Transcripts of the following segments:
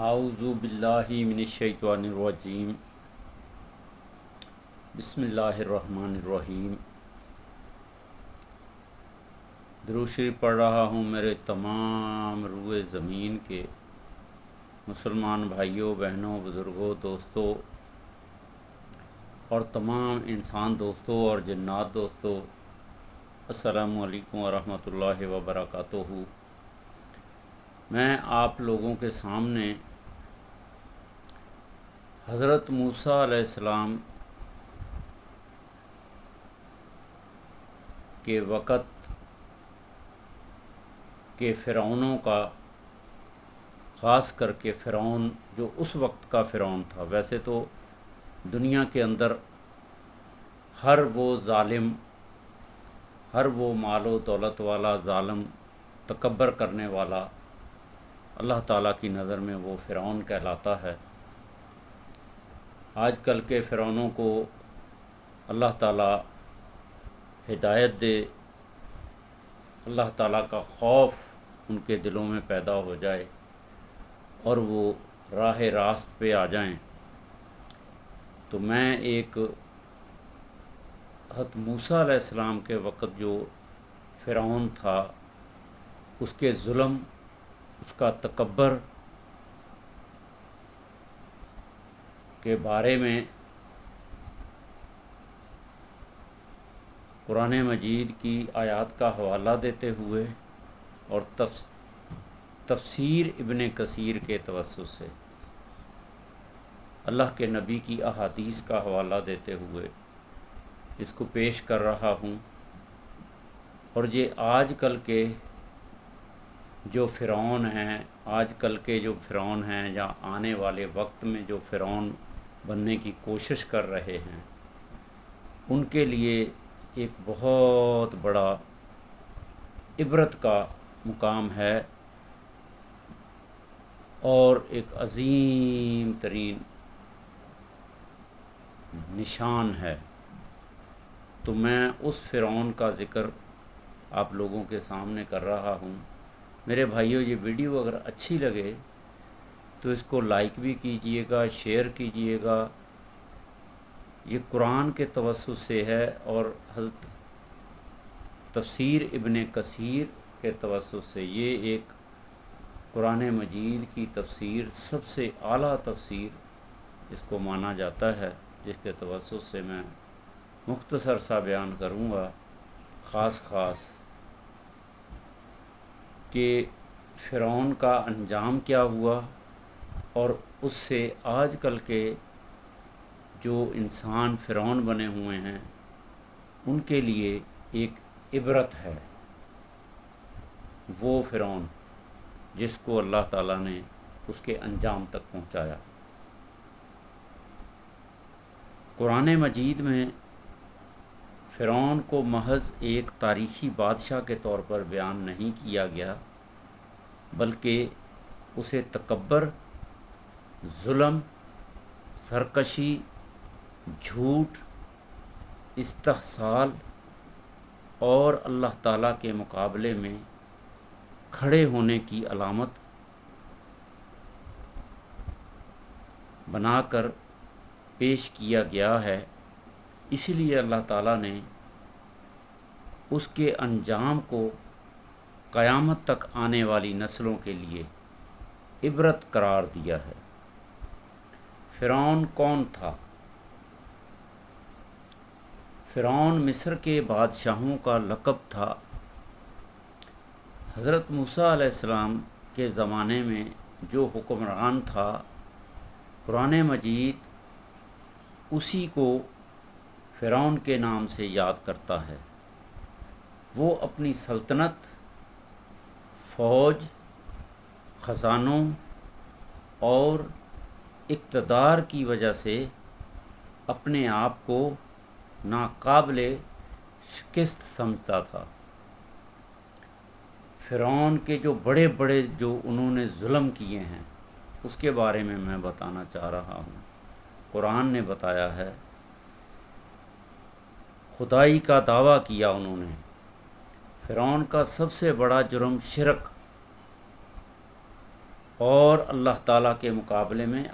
اعوذ باللہ من الشیطان الرجیم بسم اللہ الرحمن الرحیم۔ درود شریف پڑھ رہا ہوں میرے تمام روئے زمین کے مسلمان بھائیوں، بہنوں، بزرگوں، دوستوں اور تمام انسان دوستوں اور جنات دوستوں، السلام علیکم ورحمۃ اللہ وبرکاتہ۔ میں آپ لوگوں کے سامنے حضرت موسیٰ علیہ السلام کے وقت کے فرعونوں کا، خاص کر کے فرعون جو اس وقت کا فرعون تھا، ویسے تو دنیا کے اندر ہر وہ ظالم، ہر وہ مال و دولت والا ظالم، تکبر کرنے والا، اللہ تعالیٰ کی نظر میں وہ فرعون کہلاتا ہے۔ آج کل کے فرعونوں کو اللہ تعالیٰ ہدایت دے، اللہ تعالیٰ کا خوف ان کے دلوں میں پیدا ہو جائے اور وہ راہ راست پہ آ جائیں۔ تو میں ایک حضرت موسیٰ علیہ السلام کے وقت جو فرعون تھا، اس کے ظلم، اس کا تکبر کے بارے میں قرآن مجید کی آیات کا حوالہ دیتے ہوئے اور تفسیر ابن کثیر کے توسط سے اللہ کے نبی کی احادیث کا حوالہ دیتے ہوئے اس کو پیش کر رہا ہوں۔ اور یہ آج کل کے جو فرعون ہیں، آج کل کے جو فرعون ہیں یا آنے والے وقت میں جو فرعون بننے کی کوشش کر رہے ہیں، ان کے لیے ایک بہت بڑا عبرت کا مقام ہے اور ایک عظیم ترین نشان ہے۔ تو میں اس فرعون کا ذکر آپ لوگوں کے سامنے کر رہا ہوں۔ میرے بھائیوں، یہ ویڈیو اگر اچھی لگے تو اس کو لائک بھی کیجئے گا، شیئر کیجئے گا۔ یہ قرآن کے توسط سے ہے اور حضرت تفسیر ابن کثیر کے توسط سے۔ یہ ایک قرآن مجید کی تفسیر، سب سے اعلیٰ تفسیر اس کو مانا جاتا ہے، جس کے توسط سے میں مختصر سا بیان کروں گا، خاص کہ فرعون کا انجام کیا ہوا اور اس سے آج کل کے جو انسان فرعون بنے ہوئے ہیں ان کے لیے ایک عبرت ہے۔ وہ فرعون جس کو اللہ تعالیٰ نے اس کے انجام تک پہنچایا۔ قرآن مجید میں فرعون کو محض ایک تاریخی بادشاہ کے طور پر بیان نہیں کیا گیا، بلکہ اسے تکبر، ظلم، سرکشی، جھوٹ، استحصال اور اللہ تعالیٰ کے مقابلے میں کھڑے ہونے کی علامت بنا کر پیش کیا گیا ہے۔ اسی لیے اللہ تعالیٰ نے اس کے انجام کو قیامت تک آنے والی نسلوں کے لیے عبرت قرار دیا ہے۔ فرعون کون تھا؟ فرعون مصر کے بادشاہوں کا لقب تھا۔ حضرت موسیٰ علیہ السلام کے زمانے میں جو حکمران تھا، قرآن مجید اسی کو فرعون کے نام سے یاد کرتا ہے۔ وہ اپنی سلطنت، فوج، خزانوں اور اقتدار کی وجہ سے اپنے آپ کو ناقابل شکست سمجھتا تھا۔ فرعون کے جو بڑے بڑے جو انہوں نے ظلم کیے ہیں اس کے بارے میں بتانا چاہ رہا ہوں۔ قرآن نے بتایا ہے، خدائی کا دعویٰ کیا انہوں نے۔ فرعون کا سب سے بڑا جرم شرک اور اللہ تعالیٰ کے مقابلے میں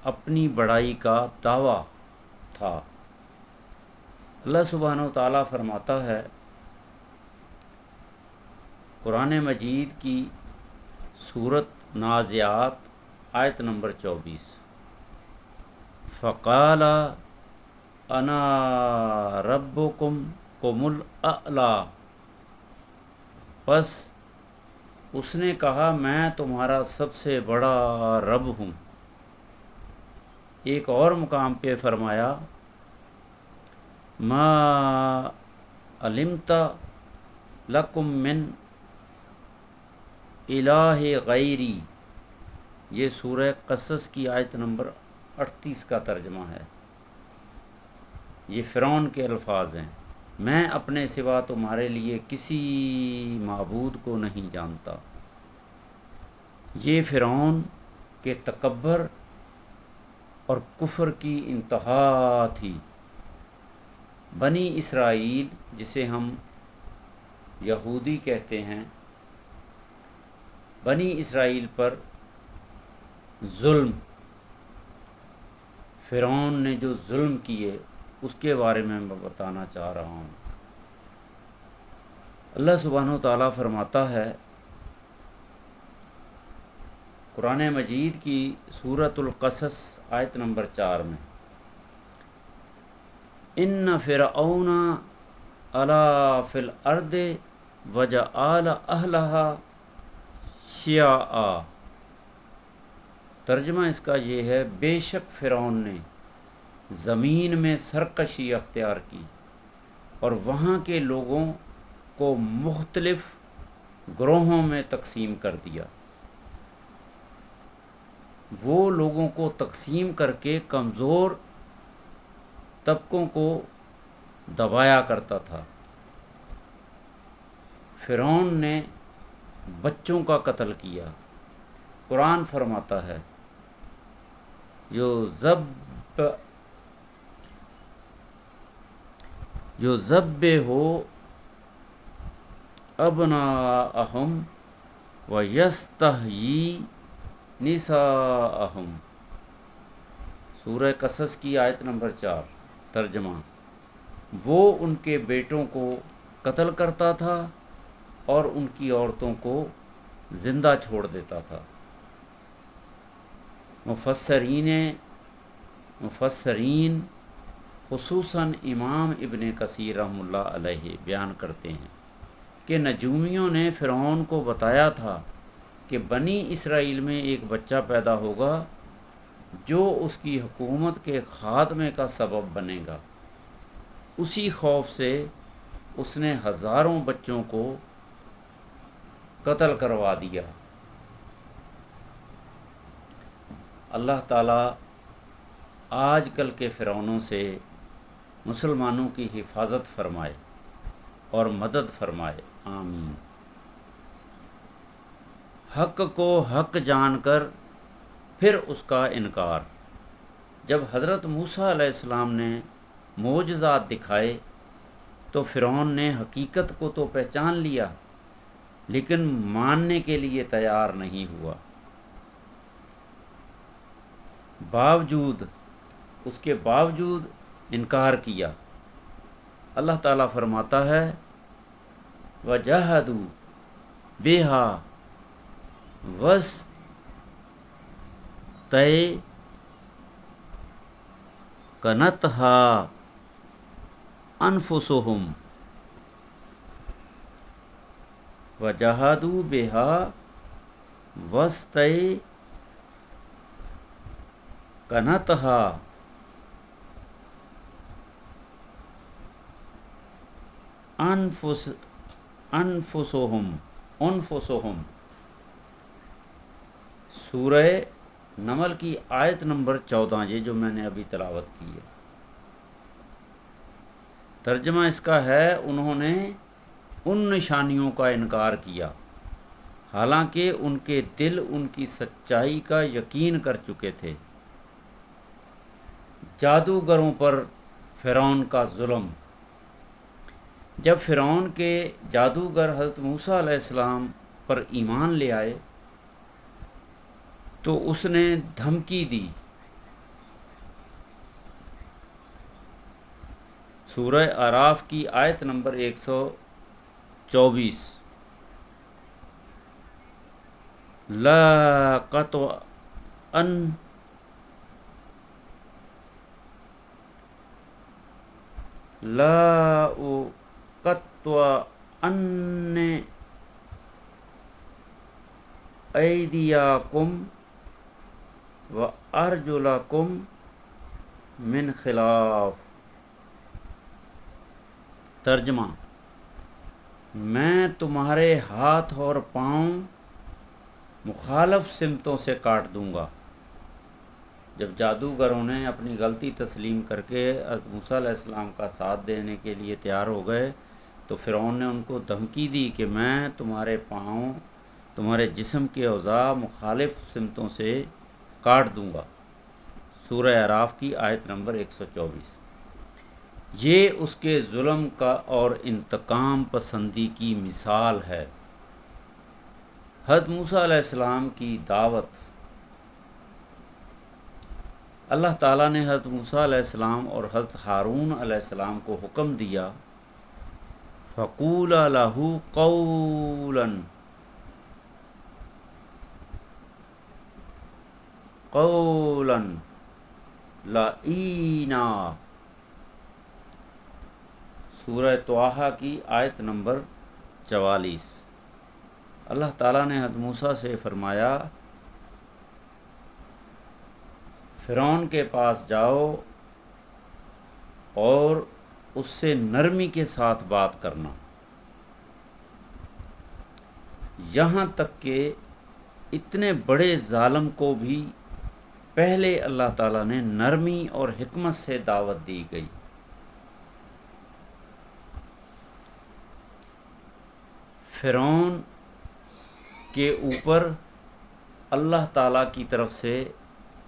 اپنی بڑائی کا دعویٰ تھا۔ اللہ سبحانہ و تعالیٰ فرماتا ہے قرآن مجید کی سورت نازعات آیت نمبر 24، فقال انا ربکم الاعلی، پس اس نے کہا میں تمہارا سب سے بڑا رب ہوں۔ ایک اور مقام پہ فرمایا ما علمت لکم من الہ غیری، یہ سورہ قصص کی آیت نمبر 38 کا ترجمہ ہے۔ یہ فرعون کے الفاظ ہیں، میں اپنے سوا تمہارے لیے کسی معبود کو نہیں جانتا۔ یہ فرعون کے تکبر اور کفر کی انتہا تھی۔ بنی اسرائیل، جسے ہم یہودی کہتے ہیں، بنی اسرائیل پر ظلم، فرعون نے جو ظلم کیے اس کے بارے میں بتانا چاہ رہا ہوں۔ اللہ سبحانہ و تعالیٰ فرماتا ہے قرآن مجید کی سورۃ القصص آیت نمبر 4 میں، ان فرعون علا فی الارض وجعل اہلہا شیعا، ترجمہ اس کا یہ ہے بے شک فرعون نے زمین میں سرکشی اختیار کی اور وہاں کے لوگوں کو مختلف گروہوں میں تقسیم کر دیا۔ وہ لوگوں کو تقسیم کر کے کمزور طبقوں کو دبایا کرتا تھا۔ فرعون نے بچوں کا قتل کیا۔ قرآن فرماتا ہے جو ذبح ہو ابناءہم ویستحیی نساءہم، سورہ قصص کی آیت نمبر 4، ترجمہ وہ ان کے بیٹوں کو قتل کرتا تھا اور ان کی عورتوں کو زندہ چھوڑ دیتا تھا۔ مفسرین خصوصاً امام ابن کثیر رحمہ اللہ علیہ بیان کرتے ہیں کہ نجومیوں نے فرعون کو بتایا تھا کہ بنی اسرائیل میں ایک بچہ پیدا ہوگا جو اس کی حکومت کے خاتمے کا سبب بنے گا۔ اسی خوف سے اس نے ہزاروں بچوں کو قتل کروا دیا۔ اللہ تعالیٰ آج کل کے فرعونوں سے مسلمانوں کی حفاظت فرمائے اور مدد فرمائے، آمین۔ حق کو حق جان کر پھر اس کا انکار۔ جب حضرت موسیٰ علیہ السلام نے معجزات دکھائے تو فرعون نے حقیقت کو تو پہچان لیا لیکن ماننے کے لیے تیار نہیں ہوا۔ اس کے باوجود انکار کیا۔ اللہ تعالیٰ فرماتا ہے وَجَاهَدُوا بِهَا وَاسْتَيْقَنَتْهَا أَنفُسُهُمْ وَجَاهَدُوا بِهَا وَاسْتَيْقَنَتْهَا أنفسهم، سورہ نمل کی آیت نمبر 14، یہ جو میں نے ابھی تلاوت کی ہے۔ ترجمہ اس کا ہے انہوں نے ان نشانیوں کا انکار کیا حالانکہ ان کے دل ان کی سچائی کا یقین کر چکے تھے۔ جادوگروں پر فرعون کا ظلم۔ جب فرعون کے جادوگر حضرت موسیٰ علیہ السلام پر ایمان لے آئے تو اس نے دھمکی دی. سورہ اعراف کی آیت نمبر 124. لا أقطعن أيديكم وأرجلكم من خلاف. ترجمہ: میں تمہارے ہاتھ اور پاؤں مخالف سمتوں سے کاٹ دوں گا. جب جادوگروں نے اپنی غلطی تسلیم کر کے حضرت موسیٰ علیہ السلام کا ساتھ دینے کے لیے تیار ہو گئے تو فرعون نے ان کو دھمکی دی کہ میں تمہارے پاؤں، تمہارے جسم کے اعضاء مخالف سمتوں سے کاٹ دوں گا. سورہ اعراف کی آیت نمبر 124. یہ اس کے ظلم کا اور انتقام پسندی کی مثال ہے. حضرت موسیٰ علیہ السلام کی دعوت. اللہ تعالیٰ نے حضرت موسیٰ علیہ السلام اور حضرت ہارون علیہ السلام کو حکم دیا فَقُولَا لَهُ قَوْلًا لَّيِّنًا. سورہ طٰہٰ کی آیت نمبر 44. اللہ تعالیٰ نے حضرت موسیٰ سے فرمایا فرعون کے پاس جاؤ اور اس سے نرمی کے ساتھ بات کرنا، یہاں تک کہ اتنے بڑے ظالم کو بھی پہلے اللہ تعالیٰ نے نرمی اور حکمت سے دعوت دی گئی. فرعون کے اوپر اللہ تعالیٰ کی طرف سے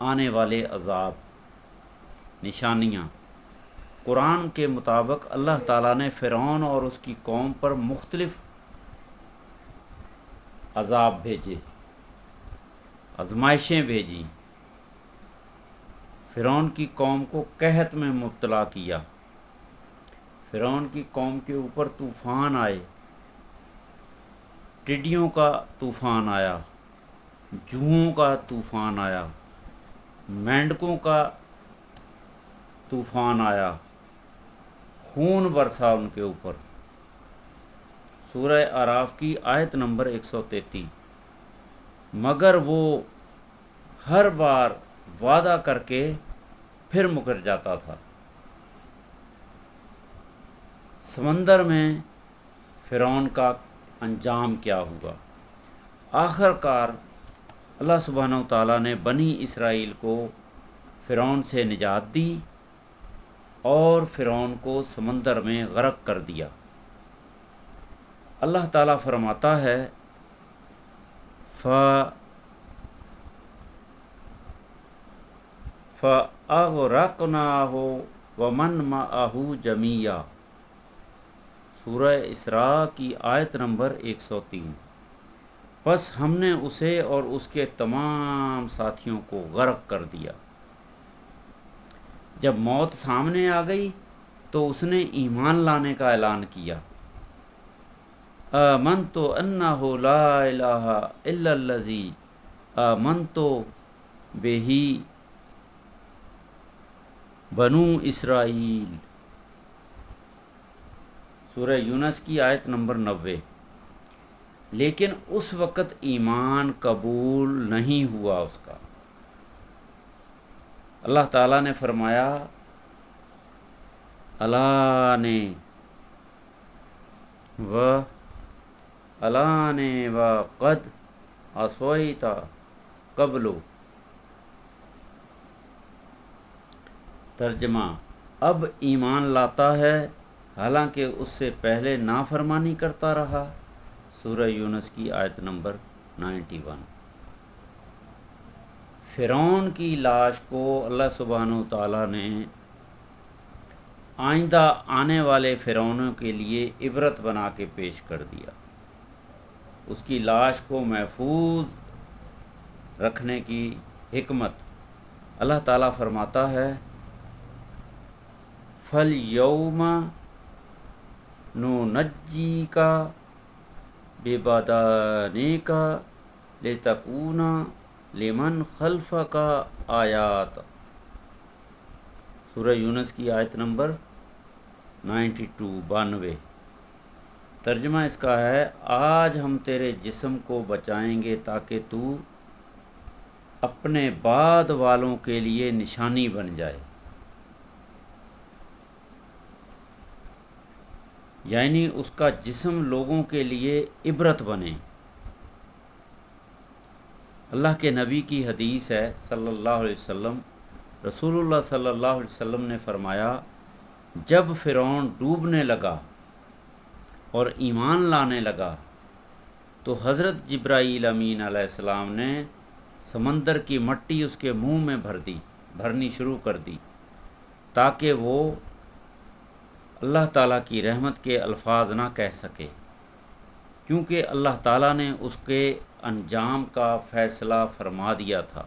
آنے والے عذاب، نشانیاں. قرآن کے مطابق اللہ تعالیٰ نے فرعون اور اس کی قوم پر مختلف عذاب بھیجے، آزمائشیں بھیجیں. فرعون کی قوم کو قحط میں مبتلا کیا. فرعون کی قوم کے اوپر طوفان آئے، ٹڈیوں کا طوفان آیا، جوؤں کا طوفان آیا، مینڈکوں کا طوفان آیا، خون برسا ان کے اوپر. سورہ اعراف کی آیت نمبر 133. مگر وہ ہر بار وعدہ کر کے پھر مکر جاتا تھا. سمندر میں فرعون کا انجام کیا ہوا؟ آخر کار اللہ سبحانہ و تعالیٰ نے بنی اسرائیل کو فرعون سے نجات دی اور فرعون کو سمندر میں غرق کر دیا. اللہ تعالیٰ فرماتا ہے فَأَغْرَقْنَاهُ وَمَنْ مَعَهُ جَمِيعًا. سورہ اسراء کی آیت نمبر 103. پس ہم نے اسے اور اس کے تمام ساتھیوں کو غرق کر دیا. جب موت سامنے آ گئی تو اس نے ایمان لانے کا اعلان کیا. آمنت انہ لا الہ الا الذی آمنت بہ بنو اسرائیل. سورہ یونس کی آیت نمبر 90. لیکن اس وقت ایمان قبول نہیں ہوا اس کا. اللہ تعالیٰ نے فرمایا الانے و قد عصیت قبل. ترجمہ: اب ایمان لاتا ہے حالانکہ اس سے پہلے نافرمانی کرتا رہا. سورہ یونس کی آیت نمبر 91. فرعون کی لاش کو اللہ سبحانہ و تعالیٰ نے آئندہ آنے والے فرعونوں کے لیے عبرت بنا کے پیش کر دیا. اس کی لاش کو محفوظ رکھنے کی حکمت۔ اللہ تعالیٰ فرماتا ہے فَالْيَوْمَ نُنَجِّيكَ بِبَدَنِكَ لِتَكُونَ لِمَنْ خَلْفَكَ آیات، سورہ یونس کی آیت نمبر 92۔ ترجمہ اس کا ہے آج ہم تیرے جسم کو بچائیں گے تاکہ تو اپنے بعد والوں کے لیے نشانی بن جائے، یعنی اس کا جسم لوگوں کے لیے عبرت بنے۔ اللہ کے نبی کی حدیث ہے صلی اللہ علیہ وسلم، رسول اللہ صلی اللہ علیہ وسلم نے فرمایا جب فرعون ڈوبنے لگا اور ایمان لانے لگا تو حضرت جبرائیل امین علیہ السلام نے سمندر کی مٹی اس کے منہ میں بھرنی شروع کر دی تاکہ وہ اللہ تعالیٰ کی رحمت کے الفاظ نہ کہہ سکے، کیونکہ اللہ تعالیٰ نے اس کے انجام کا فیصلہ فرما دیا تھا۔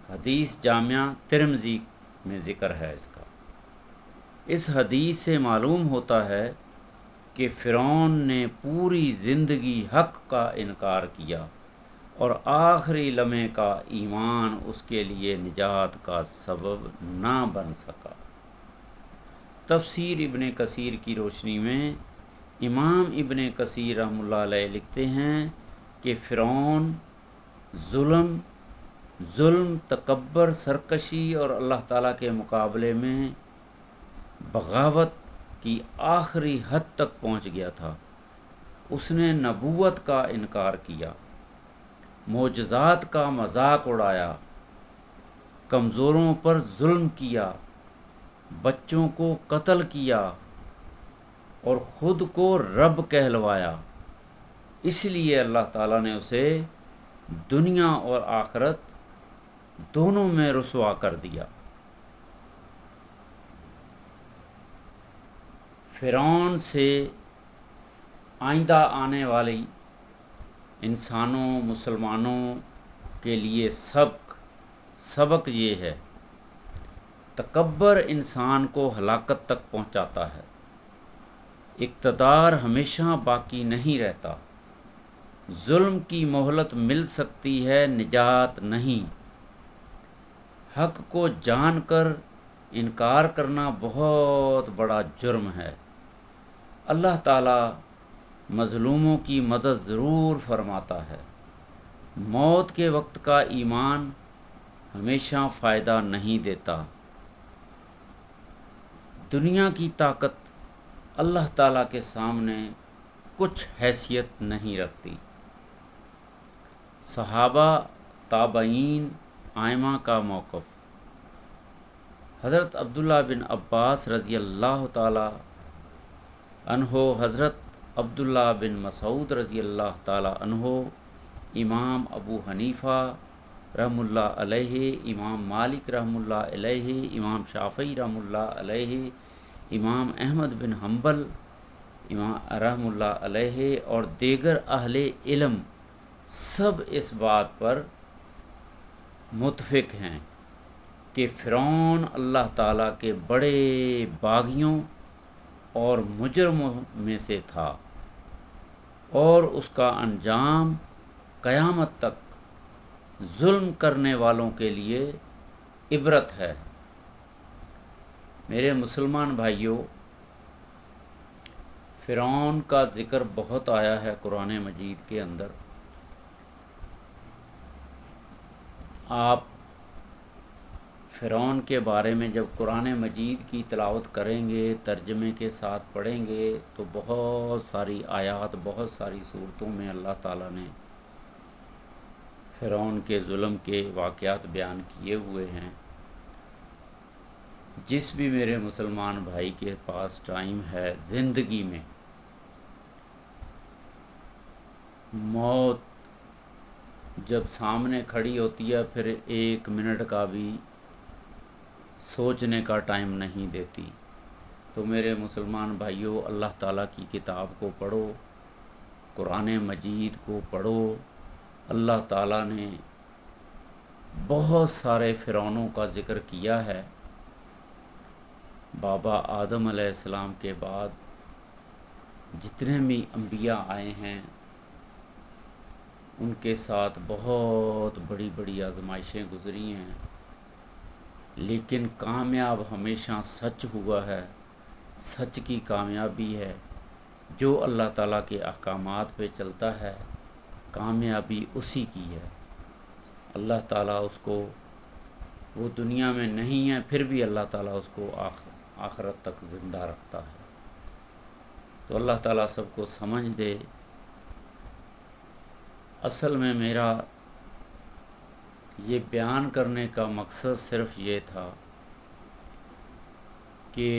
حدیث جامعہ ترمذی میں ذکر ہے اس کا۔ اس حدیث سے معلوم ہوتا ہے کہ فرعون نے پوری زندگی حق کا انکار کیا اور آخری لمحے کا ایمان اس کے لیے نجات کا سبب نہ بن سکا۔ تفسیر ابن کثیر کی روشنی میں امام ابن کثیر رحمۃ اللہ علیہ لکھتے ہیں کہ فرعون ظلم، تکبر، سرکشی اور اللہ تعالیٰ کے مقابلے میں بغاوت کی آخری حد تک پہنچ گیا تھا۔ اس نے نبوت کا انکار کیا، معجزات کا مذاق اڑایا، کمزوروں پر ظلم کیا، بچوں کو قتل کیا اور خود کو رب کہلوایا۔ اس لیے اللہ تعالیٰ نے اسے دنیا اور آخرت دونوں میں رسوا کر دیا۔ فرعون سے آئندہ آنے والی انسانوں، مسلمانوں کے لیے سبق یہ ہے، تکبر انسان کو ہلاکت تک پہنچاتا ہے، اقتدار ہمیشہ باقی نہیں رہتا، ظلم کی مہلت مل سکتی ہے، نجات نہیں۔ حق کو جان کر انکار کرنا بہت بڑا جرم ہے۔ اللہ تعالیٰ مظلوموں کی مدد ضرور فرماتا ہے۔ موت کے وقت کا ایمان ہمیشہ فائدہ نہیں دیتا۔ دنیا کی طاقت اللہ تعالیٰ کے سامنے کچھ حیثیت نہیں رکھتی۔ صحابہ، تابعین، ائمہ کا موقف۔ حضرت عبداللہ بن عباس رضی اللہ تعالیٰ عنہ، حضرت عبداللہ بن مسعود رضی اللہ تعالیٰ عنہ، امام ابو حنیفہ رحم اللہ علیہ، امام مالک رحم اللہ علیہ، امام شافعی رحم اللہ علیہ، امام احمد بن حنبل رحم اللہ علیہ اور دیگر اہل علم سب اس بات پر متفق ہیں کہ فرعون اللہ تعالیٰ کے بڑے باغیوں اور مجرموں میں سے تھا اور اس کا انجام قیامت تک ظلم کرنے والوں کے لیے عبرت ہے۔ میرے مسلمان بھائیوں، فرعون کا ذکر بہت آیا ہے قرآن مجید کے اندر۔ آپ فرعون کے بارے میں جب قرآن مجید کی تلاوت کریں گے، ترجمے کے ساتھ پڑھیں گے، تو بہت ساری آیات، بہت ساری صورتوں میں اللہ تعالیٰ نے فرعون کے ظلم کے واقعات بیان کیے ہوئے ہیں۔ جس بھی میرے مسلمان بھائی کے پاس ٹائم ہے، زندگی میں موت جب سامنے کھڑی ہوتی ہے، پھر 1 منٹ کا بھی سوچنے کا ٹائم نہیں دیتی۔ تو میرے مسلمان بھائیوں، اللہ تعالیٰ کی کتاب کو پڑھو، قرآن مجید کو پڑھو، اللہ تعالیٰ نے بہت سارے فرعونوں کا ذکر کیا ہے۔ بابا آدم علیہ السلام کے بعد جتنے بھی انبیاء آئے ہیں ان کے ساتھ بہت بڑی بڑی آزمائشیں گزری ہیں، لیکن کامیاب ہمیشہ سچ ہوا ہے۔ سچ کی کامیابی ہے، جو اللہ تعالیٰ کے احکامات پہ چلتا ہے کامیابی اسی کی ہے۔ اللہ تعالیٰ اس کو، وہ دنیا میں نہیں ہے پھر بھی اللہ تعالیٰ اس کو آخرت تک زندہ رکھتا ہے۔ تو اللہ تعالیٰ سب کو سمجھ دے۔ اصل میں میرا یہ بیان کرنے کا مقصد صرف یہ تھا کہ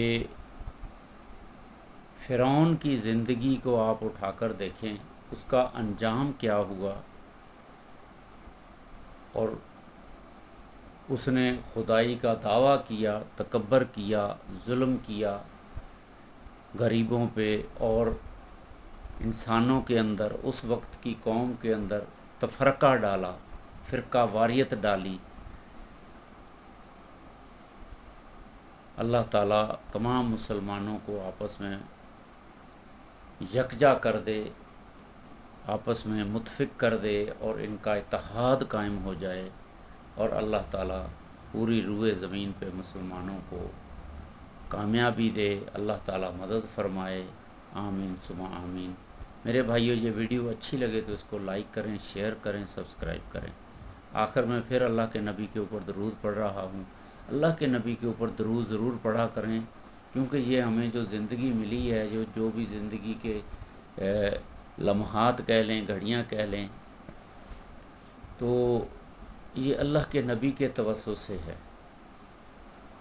فرعون کی زندگی کو آپ اٹھا کر دیکھیں، اس کا انجام کیا ہوا، اور اس نے خدائی کا دعویٰ کیا، تکبر کیا، ظلم کیا غریبوں پہ، اور انسانوں کے اندر، اس وقت کی قوم کے اندر تفرقہ ڈالا، فرقہ واریت ڈالی۔ اللہ تعالیٰ تمام مسلمانوں کو آپس میں یکجا کر دے، آپس میں متفق کر دے، اور ان کا اتحاد قائم ہو جائے، اور اللہ تعالیٰ پوری روئے زمین پہ مسلمانوں کو کامیابی دے۔ اللہ تعالیٰ مدد فرمائے، آمین ثم آمین۔ میرے بھائیو، یہ ویڈیو اچھی لگے تو اس کو لائک کریں، شیئر کریں، سبسکرائب کریں۔ آخر میں پھر اللہ کے نبی کے اوپر درود پڑھ رہا ہوں۔ اللہ کے نبی کے اوپر درود ضرور پڑھا کریں، کیونکہ یہ ہمیں جو زندگی ملی ہے، جو بھی زندگی کے لمحات کہہ لیں، گھڑیاں کہہ لیں، تو یہ اللہ کے نبی کے توسط سے ہے،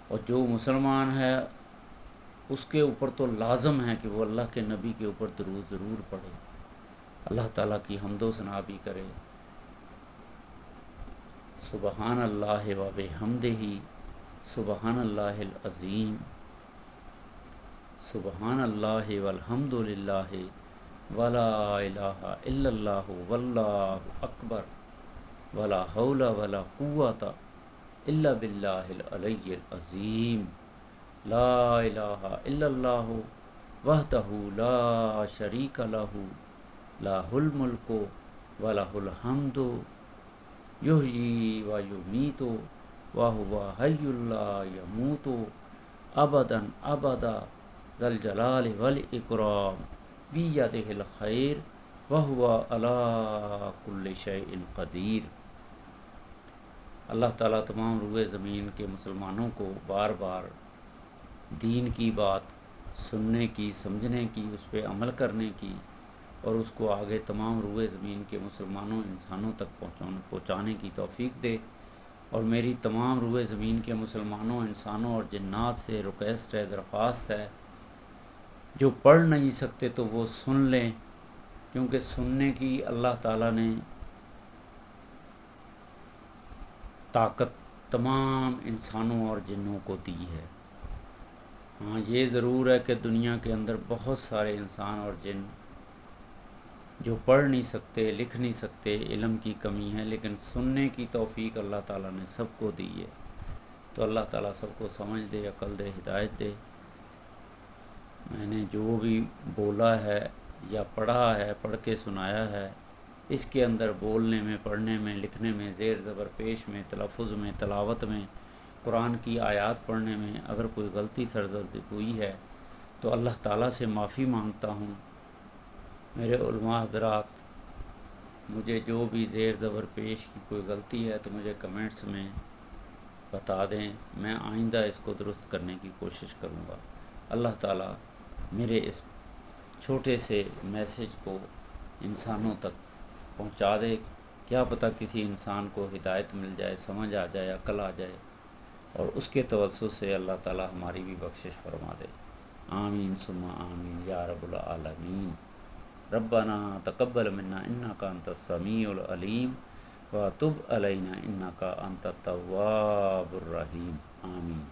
اور جو مسلمان ہے اس کے اوپر تو لازم ہے کہ وہ اللہ کے نبی کے اوپر درود ضرور پڑھے، اللہ تعالیٰ کی حمد و ثنا بھی کرے۔ سبحان اللہ و بحمدہ، سبحان اللہ العظیم، سبحان اللہ والحمد للہ، ولا الہ الا اللہ، واللہ اکبر، ولا حول ولا قوت الا باللہ العلی العظیم، لا الہ الا اللہ وحدہ لا شریک لہ، لہ الملک ولہ الحمد، یحیی و یمیت وہو حی لا یموت، ابدا ابدا، ذا الجلال والاکرام، بیدہ الخیر وہو علی کل شیء قدیر۔ اللہ تعالیٰ تمام روئے زمین کے مسلمانوں کو بار بار دین کی بات سننے کی، سمجھنے کی، اس پہ عمل کرنے کی، اور اس کو آگے تمام روئے زمین کے مسلمانوں انسانوں تک پہنچانے کی توفیق دے۔ اور میری تمام روئے زمین کے مسلمانوں، انسانوں اور جنات سے ریکویسٹ ہے، درخواست ہے، جو پڑھ نہیں سکتے تو وہ سن لیں، کیونکہ سننے کی اللہ تعالیٰ نے طاقت تمام انسانوں اور جنوں کو دی ہے۔ ہاں یہ ضرور ہے کہ دنیا کے اندر بہت سارے انسان اور جن جو پڑھ نہیں سکتے، لکھ نہیں سکتے، علم کی کمی ہے، لیکن سننے کی توفیق اللہ تعالیٰ نے سب کو دی ہے۔ تو اللہ تعالیٰ سب کو سمجھ دے، عقل دے، ہدایت دے۔ میں نے جو بھی بولا ہے یا پڑھا ہے، پڑھ کے سنایا ہے، اس کے اندر بولنے میں، پڑھنے میں، لکھنے میں، زیر زبر پیش میں، تلفظ میں، تلاوت میں، قرآن کی آیات پڑھنے میں اگر کوئی غلطی سرزد ہوئی ہے تو اللہ تعالیٰ سے معافی مانگتا ہوں۔ میرے علماء حضرات، مجھے جو بھی زیر زبر پیش کی کوئی غلطی ہے تو مجھے کمنٹس میں بتا دیں، میں آئندہ اس کو درست کرنے کی کوشش کروں گا۔ اللہ تعالیٰ میرے اس چھوٹے سے میسیج کو انسانوں تک پہنچا دے، کیا پتہ کسی انسان کو ہدایت مل جائے، سمجھ آ جائے، عقل آ جائے، اور اس کے توسط سے اللہ تعالیٰ ہماری بھی بخشش فرما دے۔ آمین ثم آمین یا رب العالمین۔ ربنا تقبل منا انک انت السمیع العلیم وتب علینا انک انت التواب الرحیم۔ آمین۔